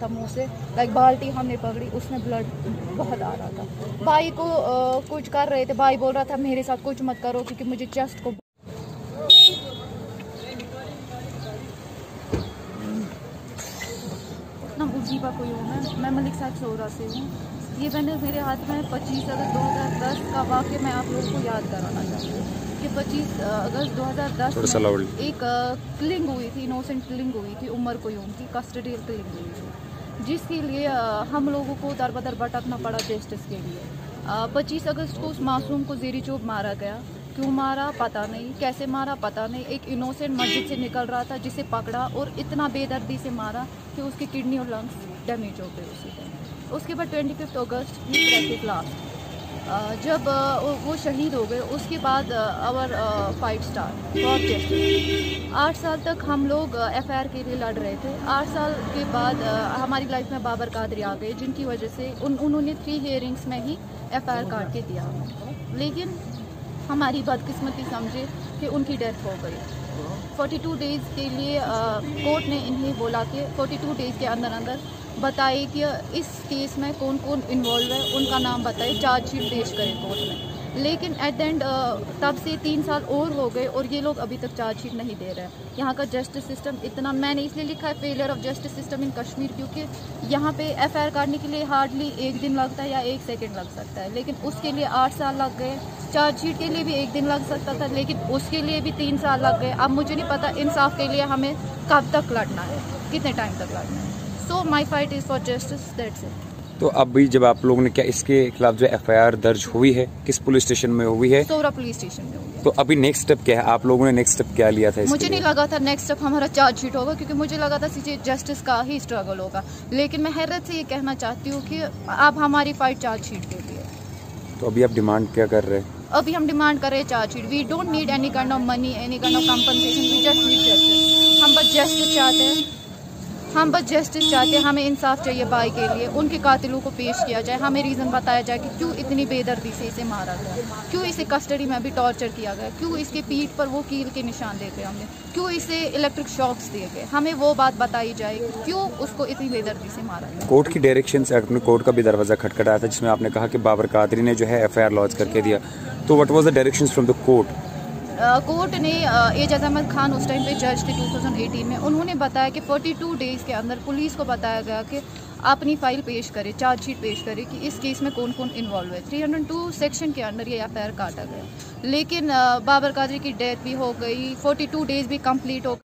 था मुंह से, लाइक बाल्टी हमने पकड़ी, उसमें ब्लड बहुत आ रहा था। भाई को कुछ कर रहे थे, भाई बोल रहा था मेरे साथ कुछ मत करो क्योंकि मुझे चेस्ट को नाम उजीबा कोई हूँ मैं मलिक साहब सोरा से हूँ। ये मैंने मेरे हाथ में 25 अगस्त 2010 का वाक़या मैं आप लोगों को याद कराना चाहती हूँ कि 25 अगस्त 2010 में एक किलिंग हुई थी, इनोसेंट किलिंग हुई थी, उमर कोयूम की कस्टडियल किलिंग हुई थी, जिसके लिए हम लोगों को दर बदर भटकना पड़ा जस्टिस के लिए। 25 अगस्त को उस मासूम को ज़ेरी चोब मारा गया। क्यों मारा पता नहीं, कैसे मारा पता नहीं। एक इनोसेंट मस्जिद से निकल रहा था जिसे पकड़ा और इतना बेदर्दी से मारा कि उसकी किडनी और लंग्स डैमेज हो गए उसी टाइम। उसके बाद 25 अगस्त ही ट्रैफिक लास्ट जब वो शहीद हो गए, उसके बाद our fight start for justice. 8 साल तक हम लोग FIR के लिए लड़ रहे थे। 8 साल के बाद हमारी लाइफ में बाबर कादरी आ गए, जिनकी वजह से उन्होंने 3 हियरिंग्स में ही FIR काट के दिया हमें। लेकिन हमारी बदकिस्मती समझे कि उनकी डेथ हो गई। 42 डेज़ के लिए कोर्ट ने इन्हें बोला कि 42 डेज़ के अंदर अंदर बताए कि इस केस में कौन कौन इन्वॉल्व है, उनका नाम बताए, चार्जशीट पेश करें कोर्ट में। लेकिन एट द एंड तब से 3 साल और हो गए और ये लोग अभी तक चार्जशीट नहीं दे रहे हैं। यहाँ का जस्टिस सिस्टम इतना, मैंने इसलिए लिखा है failure of justice system in Kashmir, क्योंकि यहाँ पे FIR काटने के लिए हार्डली 1 दिन लगता है या 1 सेकेंड लग सकता है, लेकिन उसके लिए 8 साल लग गए। चार्जशीट के लिए भी 1 दिन लग सकता था, लेकिन उसके लिए भी 3 साल लग गए। अब मुझे नहीं पता इंसाफ के लिए हमें कब तक लड़ना है, कितने टाइम तक लड़ना है। So my fight is for justice, that's it. तो अभी जब आप लोगों ने क्या इसके खिलाफ जो FIR दर्ज हुई है, किस पुलिस स्टेशन में हुई है? सोरा पुलिस स्टेशन में हुई है। तो अभी नेक्स्ट स्टेप क्या है? आप लोगों ने नेक्स्ट स्टेप क्या लिया था? मुझे नहीं लगा था नेक्स्ट स्टेप हमारा चार्जशीट होगा, क्योंकि मुझे लगा था जस्टिस का ही स्ट्रगल होगा। लेकिन मैं हैरत से ये कहना चाहती हूँ कि अब हमारी फाइट चार्जशीट के लिए। तो अभी आप डिमांड क्या कर रहे हैं? अभी हम डिमांड कर रहे हैं chargesheet. We don't need any kind of money, any kind of compensation, we just need justice. हम बस जस्टिस चाहते हैं, हमें इंसाफ चाहिए भाई के लिए। उनके कातिलों को पेश किया जाए, हमें रीज़न बताया जाए कि क्यों इतनी बेदर्दी से इसे मारा गया, क्यों इसे कस्टडी में भी टॉर्चर किया गया, क्यों इसके पीठ पर वो कील के निशान देते हमने, क्यों इसे इलेक्ट्रिक शॉक्स दिए गए। हमें वो बात बताई जाए कि क्यों उसको इतनी बेदर्दी से मारा गया। कोर्ट की डायरेक्शन से आपने कोर्ट का भी दरवाजा खटखटाया था, जिसमें आपने कहा कि बाबर कादरी ने जो है FIR लॉन्च करके दिया। तो what was the directions from the court? Court ने एजाज अहमद खान उस टाइम पे जज थे 2018 में, उन्होंने बताया कि 42 डेज़ के अंदर पुलिस को बताया गया कि अपनी फाइल पेश करे, चार्जशीट पेश करे कि इस केस में कौन कौन इन्वॉल्व है। 302 सेक्शन के अंदर ये FIR काटा गया। लेकिन बाबर कादरी की डेथ भी हो गई, 42 डेज़ भी कंप्लीट हो